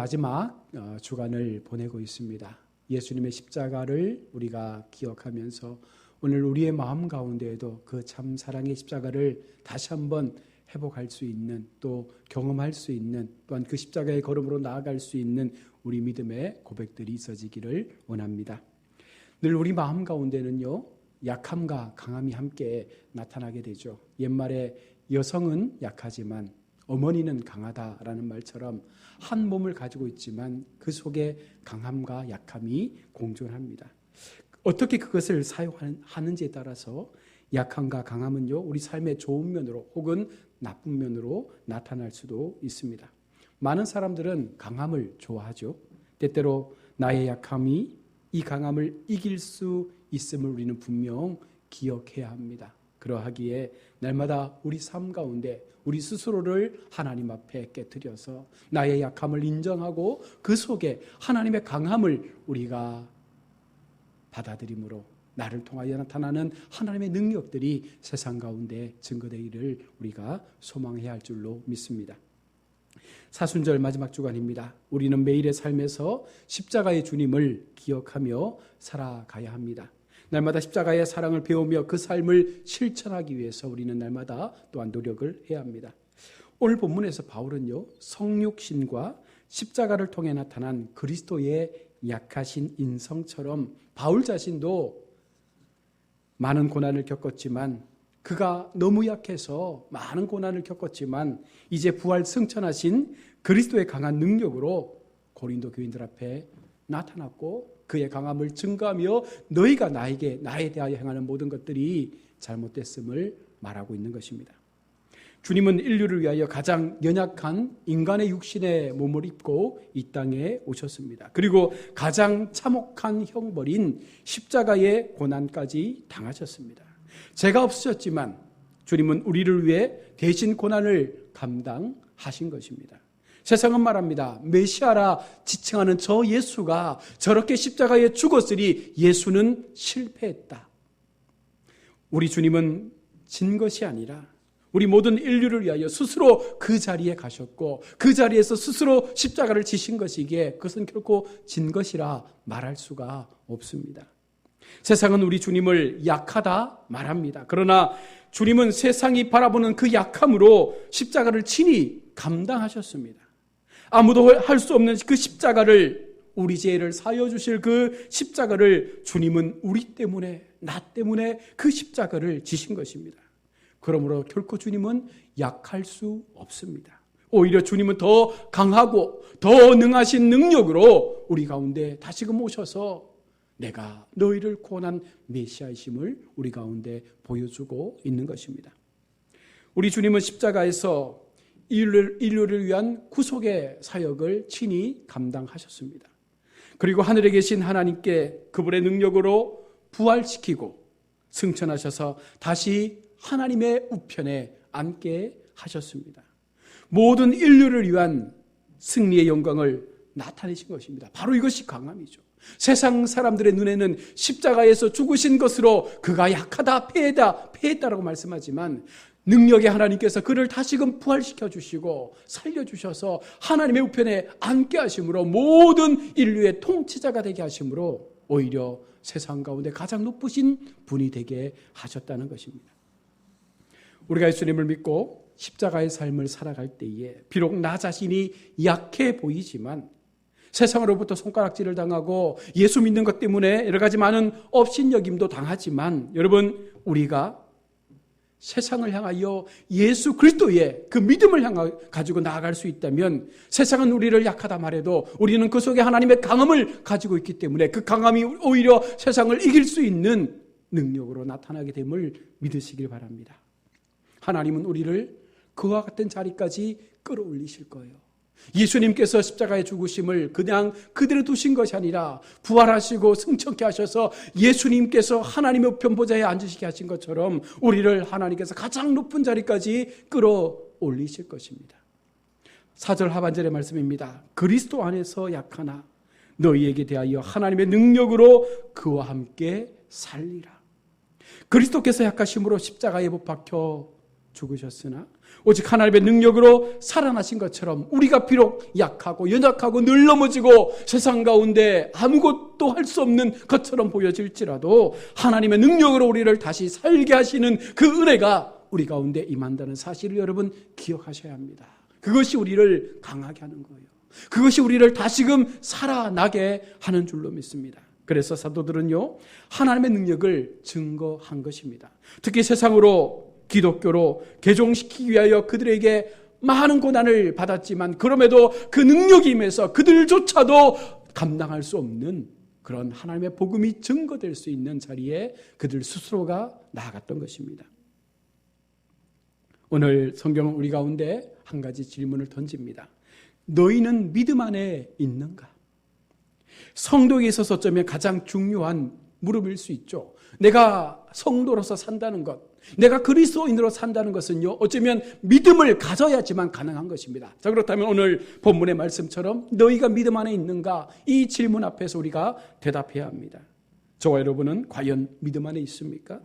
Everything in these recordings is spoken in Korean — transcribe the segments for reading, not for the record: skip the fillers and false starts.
마지막 주간을 보내고 있습니다. 예수님의 십자가를 우리가 기억하면서 오늘 우리의 마음 가운데에도 그 참 사랑의 십자가를 다시 한번 회복할 수 있는, 또 경험할 수 있는, 또한 그 십자가의 걸음으로 나아갈 수 있는 우리 믿음의 고백들이 있어지기를 원합니다. 늘 우리 마음 가운데는요, 약함과 강함이 함께 나타나게 되죠. 옛말에 여성은 약하지만 어머니는 강하다라는 말처럼 한 몸을 가지고 있지만 그 속에 강함과 약함이 공존합니다. 어떻게 그것을 사용하는지에 따라서 약함과 강함은요, 우리 삶의 좋은 면으로 혹은 나쁜 면으로 나타날 수도 있습니다. 많은 사람들은 강함을 좋아하죠. 때때로 나의 약함이 이 강함을 이길 수 있음을 우리는 분명 기억해야 합니다. 그러하기에 날마다 우리 삶 가운데 우리 스스로를 하나님 앞에 깨트려서 나의 약함을 인정하고 그 속에 하나님의 강함을 우리가 받아들임으로 나를 통하여 나타나는 하나님의 능력들이 세상 가운데 증거되기를 우리가 소망해야 할 줄로 믿습니다. 사순절 마지막 주간입니다. 우리는 매일의 삶에서 십자가의 주님을 기억하며 살아가야 합니다. 날마다 십자가의 사랑을 배우며 그 삶을 실천하기 위해서 우리는 날마다 또한 노력을 해야 합니다. 오늘 본문에서 바울은요, 성육신과 십자가를 통해 나타난 그리스도의 약하신 인성처럼 바울 자신도 많은 고난을 겪었지만, 그가 너무 약해서 많은 고난을 겪었지만 이제 부활 승천하신 그리스도의 강한 능력으로 고린도 교인들 앞에 나타났고 그의 강함을 증거하며 너희가 나에 대하여 행하는 모든 것들이 잘못됐음을 말하고 있는 것입니다. 주님은 인류를 위하여 가장 연약한 인간의 육신의 몸을 입고 이 땅에 오셨습니다. 그리고 가장 참혹한 형벌인 십자가의 고난까지 당하셨습니다. 죄가 없으셨지만 주님은 우리를 위해 대신 고난을 감당하신 것입니다. 세상은 말합니다. 메시아라 지칭하는 저 예수가 저렇게 십자가에 죽었으니 예수는 실패했다. 우리 주님은 진 것이 아니라 우리 모든 인류를 위하여 스스로 그 자리에 가셨고 그 자리에서 스스로 십자가를 지신 것이기에 그것은 결코 진 것이라 말할 수가 없습니다. 세상은 우리 주님을 약하다 말합니다. 그러나 주님은 세상이 바라보는 그 약함으로 십자가를 친히 감당하셨습니다. 아무도 할 수 없는 그 십자가를, 우리 죄를 사여 주실 그 십자가를 주님은 우리 때문에, 나 때문에 그 십자가를 지신 것입니다. 그러므로 결코 주님은 약할 수 없습니다. 오히려 주님은 더 강하고 더 능하신 능력으로 우리 가운데 다시금 오셔서 내가 너희를 구원한 메시아이심을 우리 가운데 보여주고 있는 것입니다. 우리 주님은 십자가에서 인류를 위한 구속의 사역을 친히 감당하셨습니다. 그리고 하늘에 계신 하나님께 그분의 능력으로 부활시키고 승천하셔서 다시 하나님의 우편에 앉게 하셨습니다. 모든 인류를 위한 승리의 영광을 나타내신 것입니다. 바로 이것이 강함이죠. 세상 사람들의 눈에는 십자가에서 죽으신 것으로 그가 약하다, 패했다라고 말씀하지만 능력의 하나님께서 그를 다시금 부활시켜 주시고 살려주셔서 하나님의 우편에 앉게 하심으로 모든 인류의 통치자가 되게 하심으로 오히려 세상 가운데 가장 높으신 분이 되게 하셨다는 것입니다. 우리가 예수님을 믿고 십자가의 삶을 살아갈 때에 비록 나 자신이 약해 보이지만 세상으로부터 손가락질을 당하고 예수 믿는 것 때문에 여러 가지 많은 업신여김도 당하지만 여러분, 우리가 세상을 향하여 예수 그리스도의 그 믿음을 가지고 나아갈 수 있다면 세상은 우리를 약하다 말해도 우리는 그 속에 하나님의 강함을 가지고 있기 때문에 그 강함이 오히려 세상을 이길 수 있는 능력으로 나타나게 됨을 믿으시길 바랍니다. 하나님은 우리를 그와 같은 자리까지 끌어올리실 거예요. 예수님께서 십자가에 죽으심을 그냥 그대로 두신 것이 아니라 부활하시고 승천케 하셔서 예수님께서 하나님의 우편 보좌에 앉으시게 하신 것처럼 우리를 하나님께서 가장 높은 자리까지 끌어올리실 것입니다. 4절 하반절의 말씀입니다. 그리스도 안에서 약하나 너희에게 대하여 하나님의 능력으로 그와 함께 살리라. 그리스도께서 약하심으로 십자가에 못 박혀 죽으셨으나 오직 하나님의 능력으로 살아나신 것처럼 우리가 비록 약하고 연약하고 늘 넘어지고 세상 가운데 아무것도 할 수 없는 것처럼 보여질지라도 하나님의 능력으로 우리를 다시 살게 하시는 그 은혜가 우리 가운데 임한다는 사실을 여러분 기억하셔야 합니다. 그것이 우리를 강하게 하는 거예요. 그것이 우리를 다시금 살아나게 하는 줄로 믿습니다. 그래서 사도들은요, 하나님의 능력을 증거한 것입니다. 특히 세상으로 기독교로 개종시키기 위하여 그들에게 많은 고난을 받았지만 그럼에도 그 능력이 임해서 그들조차도 감당할 수 없는 그런 하나님의 복음이 증거될 수 있는 자리에 그들 스스로가 나아갔던 것입니다. 오늘 성경은 우리 가운데 한 가지 질문을 던집니다. 너희는 믿음 안에 있는가? 성도에 있어서 어쩌면 가장 중요한 물음일 수 있죠. 내가 성도로서 산다는 것, 내가 그리스도인으로 산다는 것은요, 어쩌면 믿음을 가져야지만 가능한 것입니다. 자, 그렇다면 오늘 본문의 말씀처럼 너희가 믿음 안에 있는가? 이 질문 앞에서 우리가 대답해야 합니다. 저와 여러분은 과연 믿음 안에 있습니까?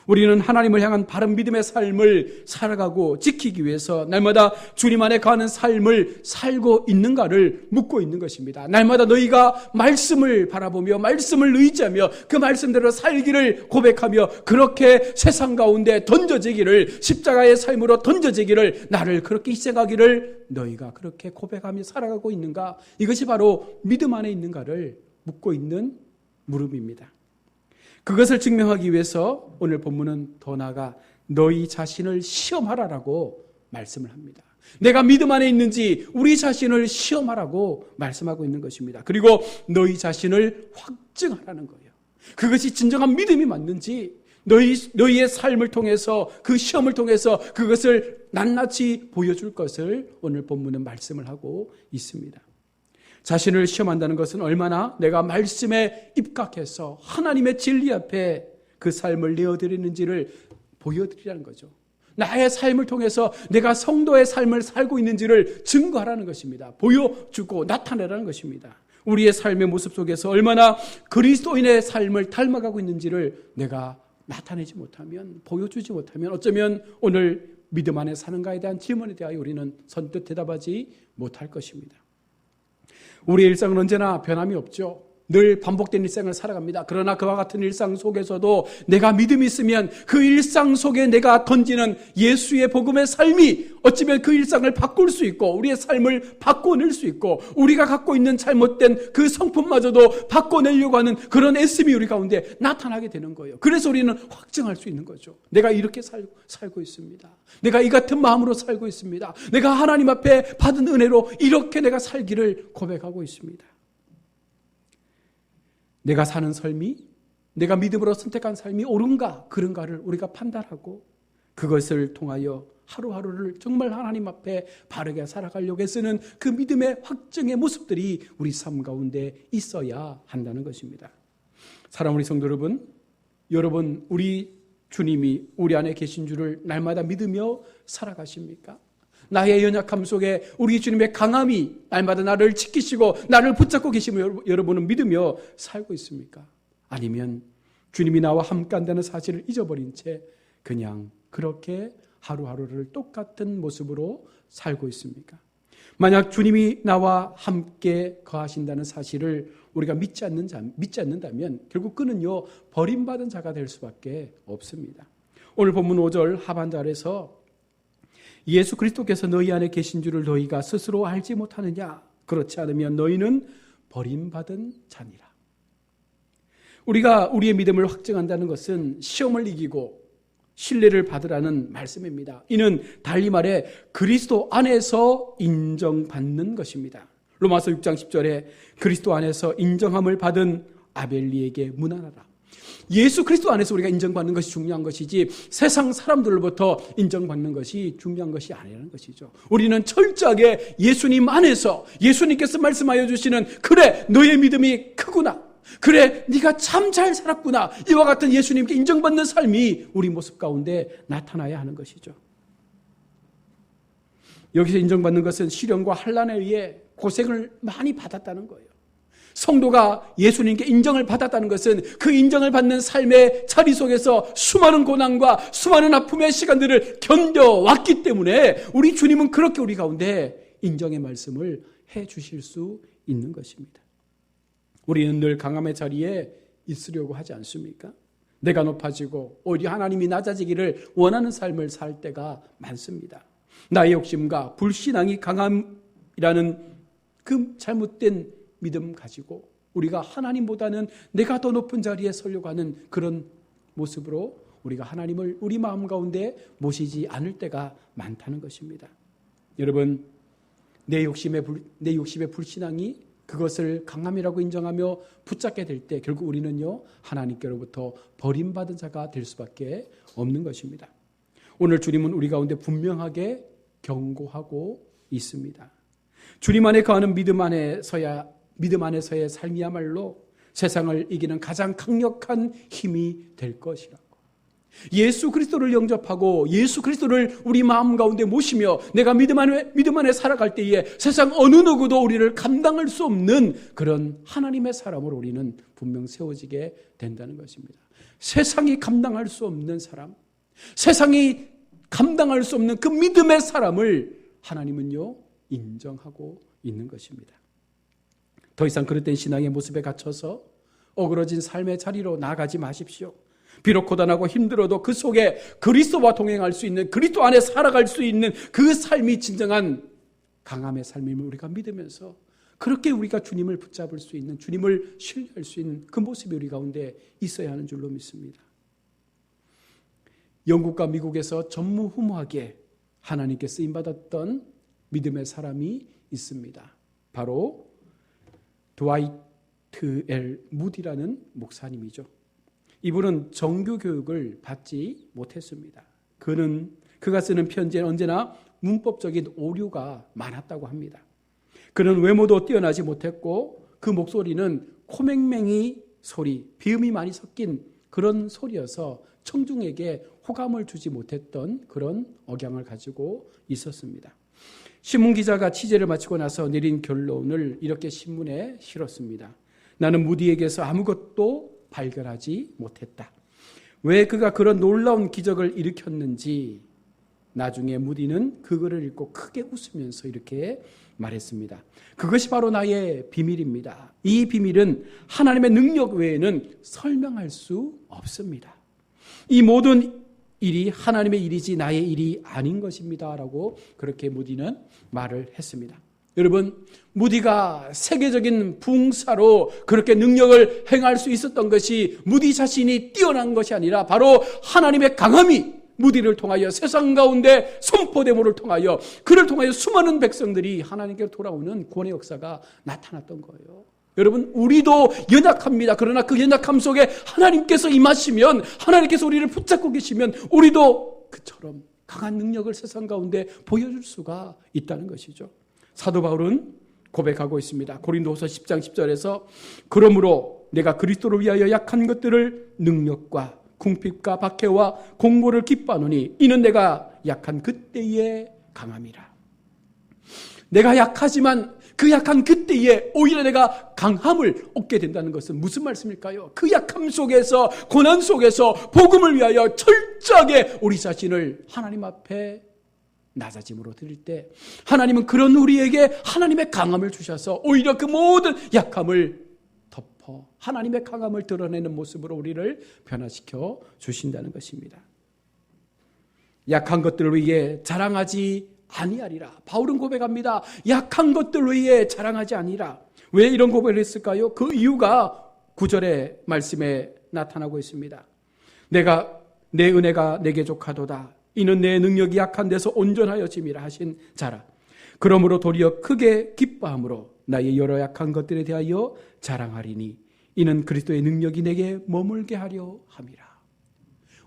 우리는 하나님을 향한 바른 믿음의 삶을 살아가고 지키기 위해서 날마다 주님 안에 거하는 삶을 살고 있는가를 묻고 있는 것입니다. 날마다 너희가 말씀을 바라보며 말씀을 의지하며 그 말씀대로 살기를 고백하며 그렇게 세상 가운데 던져지기를, 십자가의 삶으로 던져지기를, 나를 그렇게 희생하기를 너희가 그렇게 고백하며 살아가고 있는가? 이것이 바로 믿음 안에 있는가를 묻고 있는 물음입니다. 그것을 증명하기 위해서 오늘 본문은 더 나아가 너희 자신을 시험하라라고 말씀을 합니다. 내가 믿음 안에 있는지 우리 자신을 시험하라고 말씀하고 있는 것입니다. 그리고 너희 자신을 확증하라는 거예요. 그것이 진정한 믿음이 맞는지 너희의 삶을 통해서 그 시험을 통해서 그것을 낱낱이 보여줄 것을 오늘 본문은 말씀을 하고 있습니다. 자신을 시험한다는 것은 얼마나 내가 말씀에 입각해서 하나님의 진리 앞에 그 삶을 내어드리는지를 보여드리라는 거죠. 나의 삶을 통해서 내가 성도의 삶을 살고 있는지를 증거하라는 것입니다. 보여주고 나타내라는 것입니다. 우리의 삶의 모습 속에서 얼마나 그리스도인의 삶을 닮아가고 있는지를 내가 나타내지 못하면, 보여주지 못하면 어쩌면 오늘 믿음 안에 사는가에 대한 질문에 대하여 우리는 선뜻 대답하지 못할 것입니다. 우리의 일상은 언제나 변함이 없죠. 늘 반복된 일상을 살아갑니다. 그러나 그와 같은 일상 속에서도 내가 믿음이 있으면 그 일상 속에 내가 던지는 예수의 복음의 삶이 어쩌면 그 일상을 바꿀 수 있고 우리의 삶을 바꿔낼 수 있고 우리가 갖고 있는 잘못된 그 성품마저도 바꿔내려고 하는 그런 애씀이 우리 가운데 나타나게 되는 거예요. 그래서 우리는 확증할 수 있는 거죠. 내가 이렇게 살고 있습니다. 내가 이 같은 마음으로 살고 있습니다. 내가 하나님 앞에 받은 은혜로 이렇게 내가 살기를 고백하고 있습니다. 내가 사는 삶이, 내가 믿음으로 선택한 삶이 옳은가 그른가를 우리가 판단하고 그것을 통하여 하루하루를 정말 하나님 앞에 바르게 살아가려고 애쓰는 그 믿음의 확증의 모습들이 우리 삶 가운데 있어야 한다는 것입니다. 사랑하는 우리 성도 여러분, 우리 주님이 우리 안에 계신 줄을 날마다 믿으며 살아가십니까? 나의 연약함 속에 우리 주님의 강함이 날마다 나를 지키시고 나를 붙잡고 계심을 여러분은 믿으며 살고 있습니까? 아니면 주님이 나와 함께 한다는 사실을 잊어버린 채 그냥 그렇게 하루하루를 똑같은 모습으로 살고 있습니까? 만약 주님이 나와 함께 거하신다는 사실을 우리가 믿지 않는다면 결국 그는요 버림받은 자가 될 수밖에 없습니다. 오늘 본문 5절 하반절에서 예수 그리스도께서 너희 안에 계신 줄을 너희가 스스로 알지 못하느냐? 그렇지 않으면 너희는 버림받은 자니라. 우리가 우리의 믿음을 확증한다는 것은 시험을 이기고 신뢰를 받으라는 말씀입니다. 이는 달리 말해 그리스도 안에서 인정받는 것입니다. 로마서 6장 10절에 그리스도 안에서 인정함을 받은 아벨리에게 문안하라. 예수 그리스도 안에서 우리가 인정받는 것이 중요한 것이지 세상 사람들로부터 인정받는 것이 중요한 것이 아니라는 것이죠. 우리는 철저하게 예수님 안에서 예수님께서 말씀하여 주시는 그래 너의 믿음이 크구나, 그래 네가 참 잘 살았구나, 이와 같은 예수님께 인정받는 삶이 우리 모습 가운데 나타나야 하는 것이죠. 여기서 인정받는 것은 시련과 환난에 의해 고생을 많이 받았다는 거예요. 성도가 예수님께 인정을 받았다는 것은 그 인정을 받는 삶의 자리 속에서 수많은 고난과 수많은 아픔의 시간들을 견뎌왔기 때문에 우리 주님은 그렇게 우리 가운데 인정의 말씀을 해 주실 수 있는 것입니다. 우리는 늘 강함의 자리에 있으려고 하지 않습니까? 내가 높아지고 오히려 하나님이 낮아지기를 원하는 삶을 살 때가 많습니다. 나의 욕심과 불신앙이 강함이라는 그 잘못된 믿음 가지고 우리가 하나님보다는 내가 더 높은 자리에 서려고 하는 그런 모습으로 우리가 하나님을 우리 마음 가운데 모시지 않을 때가 많다는 것입니다. 여러분, 내 욕심의 불신앙이 그것을 강함이라고 인정하며 붙잡게 될 때 결국 우리는요, 하나님께로부터 버림받은 자가 될 수밖에 없는 것입니다. 오늘 주님은 우리 가운데 분명하게 경고하고 있습니다. 주님 안에 거하는 믿음 안에서의 삶이야말로 세상을 이기는 가장 강력한 힘이 될 것이라고. 예수 그리스도를 영접하고 예수 그리스도를 우리 마음 가운데 모시며 내가 믿음 안에 살아갈 때에 세상 어느 누구도 우리를 감당할 수 없는 그런 하나님의 사람으로 우리는 분명 세워지게 된다는 것입니다. 세상이 감당할 수 없는 사람, 세상이 감당할 수 없는 그 믿음의 사람을 하나님은요, 인정하고 있는 것입니다. 더 이상 그릇된 신앙의 모습에 갇혀서 어그러진 삶의 자리로 나아가지 마십시오. 비록 고단하고 힘들어도 그 속에 그리스도와 동행할 수 있는, 그리스도 안에 살아갈 수 있는 그 삶이 진정한 강함의 삶임을 우리가 믿으면서 그렇게 우리가 주님을 붙잡을 수 있는, 주님을 신뢰할 수 있는 그 모습이 우리 가운데 있어야 하는 줄로 믿습니다. 영국과 미국에서 전무후무하게 하나님께 쓰임받았던 믿음의 사람이 있습니다. 바로 드와이트 L 무디라는 목사님이죠. 이분은 정규 교육을 받지 못했습니다. 그가 쓰는 편지에는 언제나 문법적인 오류가 많았다고 합니다. 그는 외모도 뛰어나지 못했고 그 목소리는 코맹맹이 소리, 비음이 많이 섞인 그런 소리여서 청중에게 호감을 주지 못했던 그런 억양을 가지고 있었습니다. 신문기자가 취재를 마치고 나서 내린 결론을 이렇게 신문에 실었습니다. 나는 무디에게서 아무것도 발견하지 못했다. 왜 그가 그런 놀라운 기적을 일으켰는지 나중에 무디는 그 글을 읽고 크게 웃으면서 이렇게 말했습니다. 그것이 바로 나의 비밀입니다. 이 비밀은 하나님의 능력 외에는 설명할 수 없습니다. 이 모든 일이 하나님의 일이지 나의 일이 아닌 것입니다. 라고 그렇게 무디는 말을 했습니다. 여러분, 무디가 세계적인 붕사로 그렇게 능력을 행할 수 있었던 것이 무디 자신이 뛰어난 것이 아니라 바로 하나님의 강함이 무디를 통하여 세상 가운데 선포됨을 통하여 그를 통하여 수많은 백성들이 하나님께 돌아오는 구원의 역사가 나타났던 거예요. 여러분, 우리도 연약합니다. 그러나 그 연약함 속에 하나님께서 임하시면, 하나님께서 우리를 붙잡고 계시면 우리도 그처럼 강한 능력을 세상 가운데 보여줄 수가 있다는 것이죠. 사도 바울은 고백하고 있습니다. 고린도후서 10장 10절에서 그러므로 내가 그리스도를 위하여 약한 것들을 능력과 궁핍과 박해와 공고를 기뻐하노니 이는 내가 약한 그때에 강함이라. 내가 약하지만 그 약한 그때에 오히려 내가 강함을 얻게 된다는 것은 무슨 말씀일까요? 그 약함 속에서, 고난 속에서 복음을 위하여 철저하게 우리 자신을 하나님 앞에 낮아짐으로 드릴 때 하나님은 그런 우리에게 하나님의 강함을 주셔서 오히려 그 모든 약함을 덮어 하나님의 강함을 드러내는 모습으로 우리를 변화시켜 주신다는 것입니다. 약한 것들을 위해 자랑하지 아니하리라. 바울은 고백합니다. 약한 것들을 위해 자랑하지 아니라. 왜 이런 고백을 했을까요? 그 이유가 9절의 말씀에 나타나고 있습니다. 내 은혜가 내게 족하도다. 이는 내 능력이 약한 데서 온전하여짐이라 하신 자라. 그러므로 도리어 크게 기뻐함으로 나의 여러 약한 것들에 대하여 자랑하리니 이는 그리스도의 능력이 내게 머물게 하려 함이라.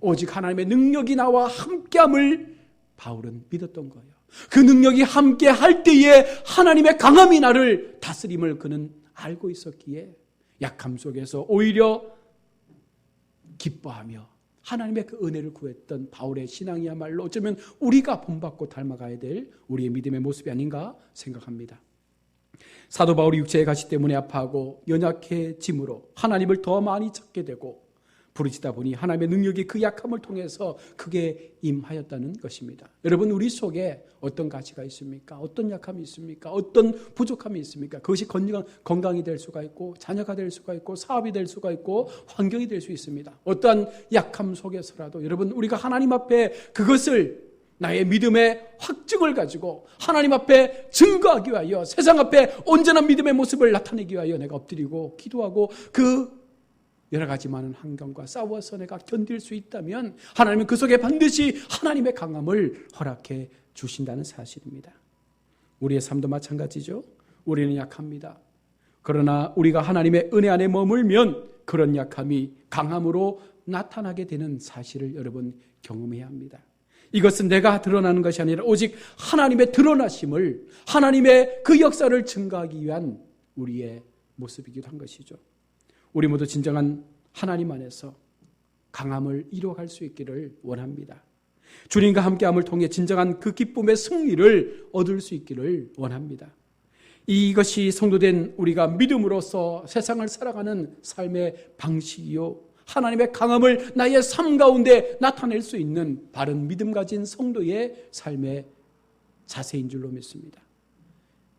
오직 하나님의 능력이 나와 함께함을 바울은 믿었던 거예요. 그 능력이 함께 할 때에 하나님의 강함이 나를 다스림을 그는 알고 있었기에 약함 속에서 오히려 기뻐하며 하나님의 그 은혜를 구했던 바울의 신앙이야말로 어쩌면 우리가 본받고 닮아가야 될 우리의 믿음의 모습이 아닌가 생각합니다. 사도 바울이 육체의 가시 때문에 아파하고 연약해짐으로 하나님을 더 많이 찾게 되고 부르짖다 보니 하나님의 능력이 그 약함을 통해서 크게 임하였다는 것입니다. 여러분, 우리 속에 어떤 가치가 있습니까? 어떤 약함이 있습니까? 어떤 부족함이 있습니까? 그것이 건강이 될 수가 있고 자녀가 될 수가 있고 사업이 될 수가 있고 환경이 될 수 있습니다. 어떠한 약함 속에서라도 여러분, 우리가 하나님 앞에 그것을 나의 믿음의 확증을 가지고 하나님 앞에 증거하기 위하여 세상 앞에 온전한 믿음의 모습을 나타내기 위하여 내가 엎드리고 기도하고 그 여러 가지 많은 환경과 싸워서 내가 견딜 수 있다면 하나님은 그 속에 반드시 하나님의 강함을 허락해 주신다는 사실입니다. 우리의 삶도 마찬가지죠. 우리는 약합니다. 그러나 우리가 하나님의 은혜 안에 머물면 그런 약함이 강함으로 나타나게 되는 사실을 여러분 경험해야 합니다. 이것은 내가 드러나는 것이 아니라 오직 하나님의 드러나심을, 하나님의 그 역사를 증거하기 위한 우리의 모습이기도 한 것이죠. 우리 모두 진정한 하나님 안에서 강함을 이루어갈 수 있기를 원합니다. 주님과 함께함을 통해 진정한 그 기쁨의 승리를 얻을 수 있기를 원합니다. 이것이 성도된 우리가 믿음으로써 세상을 살아가는 삶의 방식이요, 하나님의 강함을 나의 삶 가운데 나타낼 수 있는 바른 믿음 가진 성도의 삶의 자세인 줄로 믿습니다.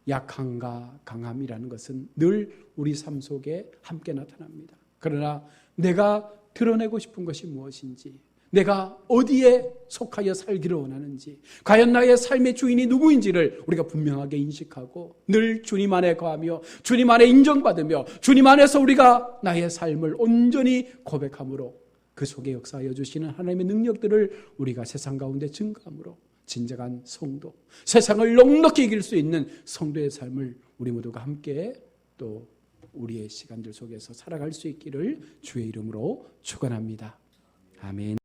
약함과 강함이라는 것은 늘 우리 삶 속에 함께 나타납니다. 그러나 내가 드러내고 싶은 것이 무엇인지, 내가 어디에 속하여 살기를 원하는지, 과연 나의 삶의 주인이 누구인지를 우리가 분명하게 인식하고 늘 주님 안에 거하며 주님 안에 인정받으며 주님 안에서 우리가 나의 삶을 온전히 고백함으로 그 속에 역사하여 주시는 하나님의 능력들을 우리가 세상 가운데 증거함으로 진정한 성도, 세상을 넉넉히 이길 수 있는 성도의 삶을 우리 모두가 함께 또 우리의 시간들 속에서 살아갈 수 있기를 주의 이름으로 축원합니다. 아멘.